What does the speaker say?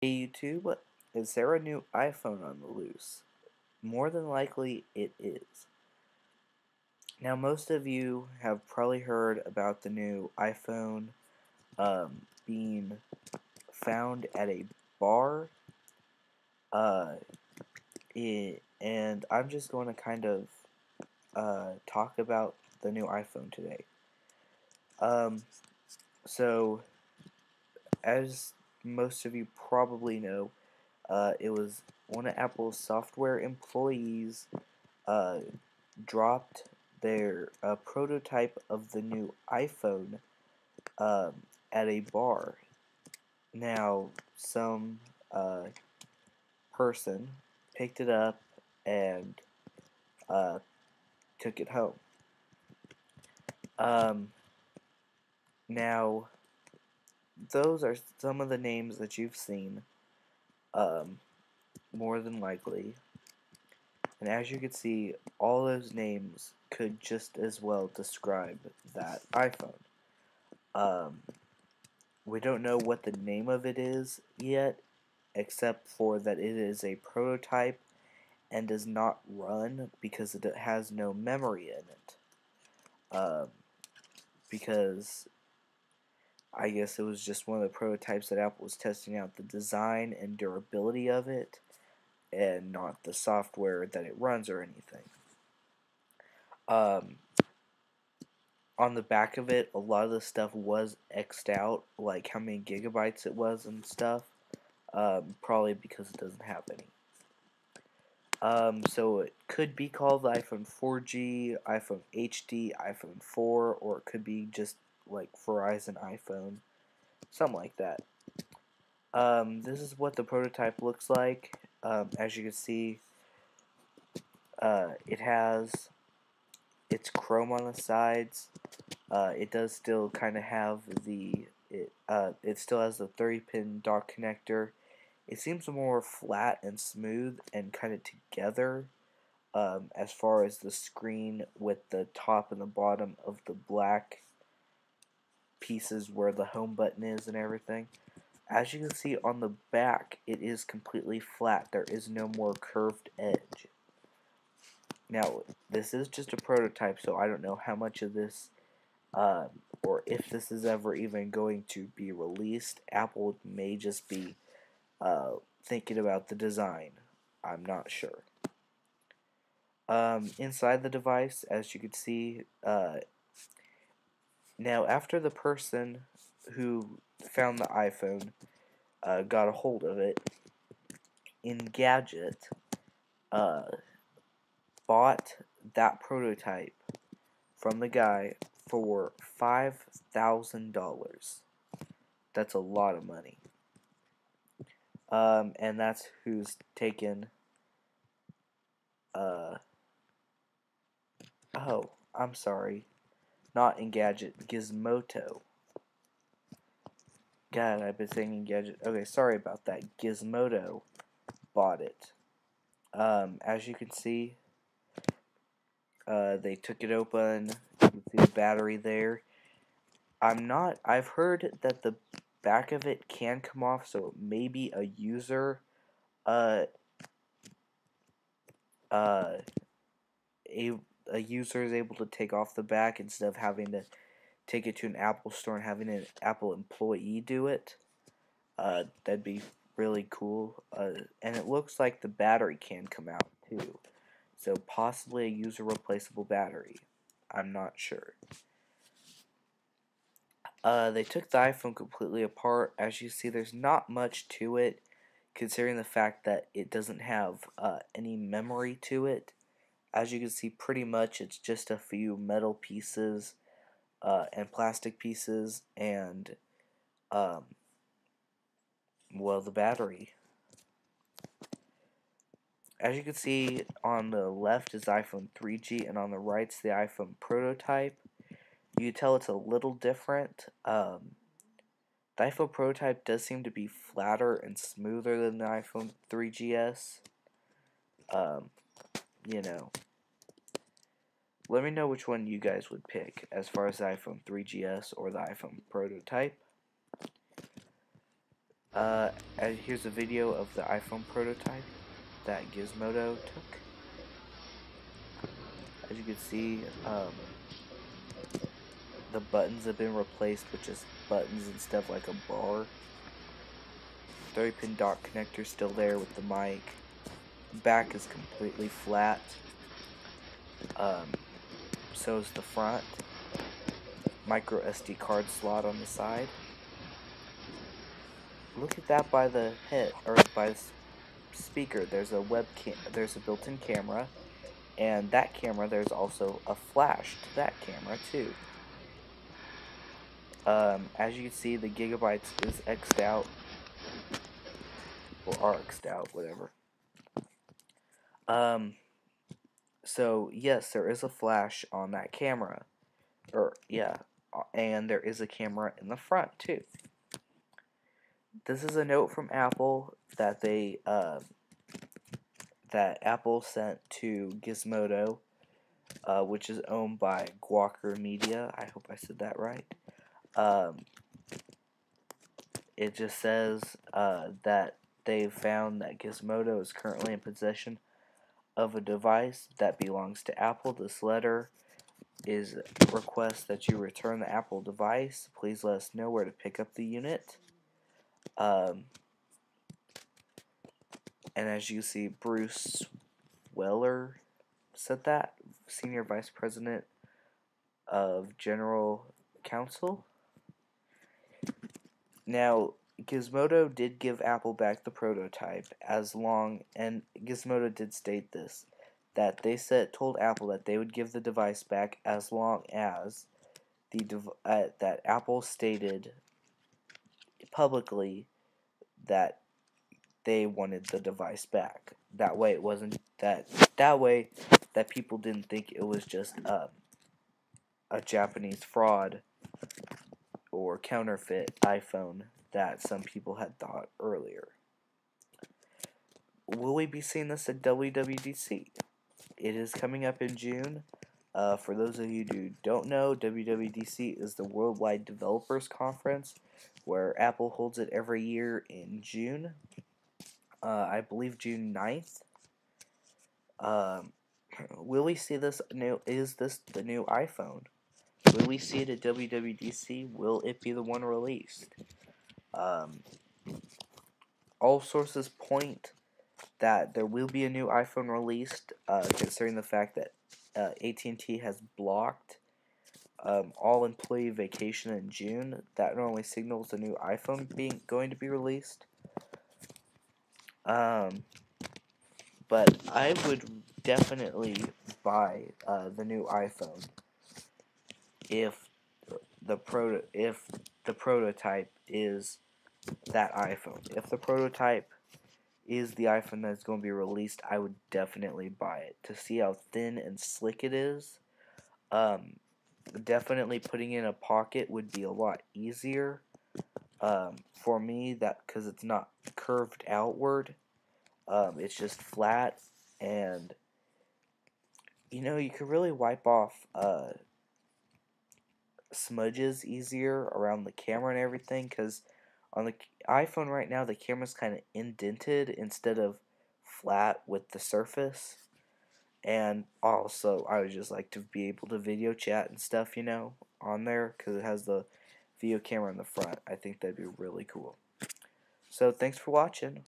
Hey YouTube, is there a new iPhone on the loose? More than likely it is. Now most of you have probably heard about the new iPhone being found at a bar, uh, and I'm just going to kind of talk about the new iPhone today. Um, so, as most of you probably know, it was one of Apple's software employees uh, dropped their prototype of the new iPhone um, at a bar. Now, some person picked it up and uh, took it home. Um, Now, those are some of the names that you've seen, um, more than likely. And as you can see, all those names could just as well describe that iPhone. Um, we don't know what the name of it is yet, except for that it is a prototype and does not run because it has no memory in it. Because I guess it was just one of the prototypes that Apple was testing out the design and durability of it, and not the software that it runs or anything. Um, on the back of it, a lot of the stuff was X'd out, like how many gigabytes it was and stuff. Probably because it doesn't have any. So it could be called the iPhone 4G, iPhone HD, iPhone 4, or it could be just like Verizon iPhone, something like that. This is what the prototype looks like. As you can see, it has its chrome on the sides. It does still kind of have it still has the 30-pin dock connector. It seems more flat and smooth and kind of together as far as the screen with the top and the bottom of the black pieces where the home button is and everything. As you can see on the back, it is completely flat. There is no more curved edge. Now, this is just a prototype, so I don't know how much of this or if this is ever even going to be released. Apple may just be thinking about the design. I'm not sure. Inside the device, as you can see, now after the person who found the iPhone got a hold of it, Engadget uh, bought that prototype from the guy for $5,000. That's a lot of money. And that's who's taken. Oh, I'm sorry. Not Engadget, Gizmodo. God, I've been saying Engadget. Okay, sorry about that. Gizmodo bought it. As you can see, they took it open. You can see the battery there. I've heard that the back of it can come off, so maybe a user, a user is able to take off the back instead of having to take it to an Apple store and having an Apple employee do it. That'd be really cool. And it looks like the battery can come out too. So possibly a user replaceable battery. I'm not sure. They took the iPhone completely apart. As you see, there's not much to it, considering the fact that it doesn't have any memory to it. As you can see, pretty much it's just a few metal pieces and plastic pieces and, well, the battery. As you can see, on the left is iPhone 3G, and on the right is the iPhone prototype. You can tell it's a little different. The iPhone prototype does seem to be flatter and smoother than the iPhone 3GS. You know. Let me know which one you guys would pick, as far as the iPhone 3GS or the iPhone prototype. Here's a video of the iPhone prototype that Gizmodo took. As you can see, the buttons have been replaced with just buttons and stuff like a bar. 3-pin dock connector still there with the mic. Back is completely flat. So is the front. Micro SD card slot on the side. Look at that by the head, or by the speaker. There's a webcam. There's a built-in camera, and that camera. There's also a flash to that camera too. As you can see, the gigabytes is X'd out, or are X'd out, whatever. So yes, there is a flash on that camera, and there is a camera in the front too. This is a note from Apple that Apple sent to Gizmodo, which is owned by Gawker Media. I hope I said that right. It just says that they found that Gizmodo is currently in possession of a device that belongs to Apple. This letter is requests that you return the Apple device. Please let us know where to pick up the unit. And as you see, Bruce Weller said that, Senior Vice President of General Counsel. Now, Gizmodo did give Apple back the prototype and Gizmodo did state this, that they told Apple that they would give the device back as long as that Apple stated publicly that they wanted the device back. That way, it wasn't that way that people didn't think it was just a Japanese fraud or counterfeit iPhone that some people had thought earlier. Will we be seeing this at WWDC? It is coming up in June. For those of you who don't know, WWDC is the Worldwide Developers Conference, where Apple holds it every year in June. I believe June 9th. Will we see this new? Is this the new iPhone? Will we see it at WWDC? Will it be the one released? All sources point that there will be a new iPhone released, considering the fact that AT&T has blocked all employee vacation in June. That normally signals a new iPhone going to be released. But I would definitely buy the new iPhone if the prototype is that iPhone. If the prototype is the iPhone that's going to be released, I would definitely buy it to see how thin and slick it is. Definitely putting in a pocket would be a lot easier for me, because it's not curved outward. It's just flat, and you could really wipe off smudges easier around the camera and everything, because on the iPhone right now the camera's kind of indented instead of flat with the surface. And also, I would just like to be able to video chat and stuff, on there, because it has the video camera in the front. I think that'd be really cool. So, thanks for watching.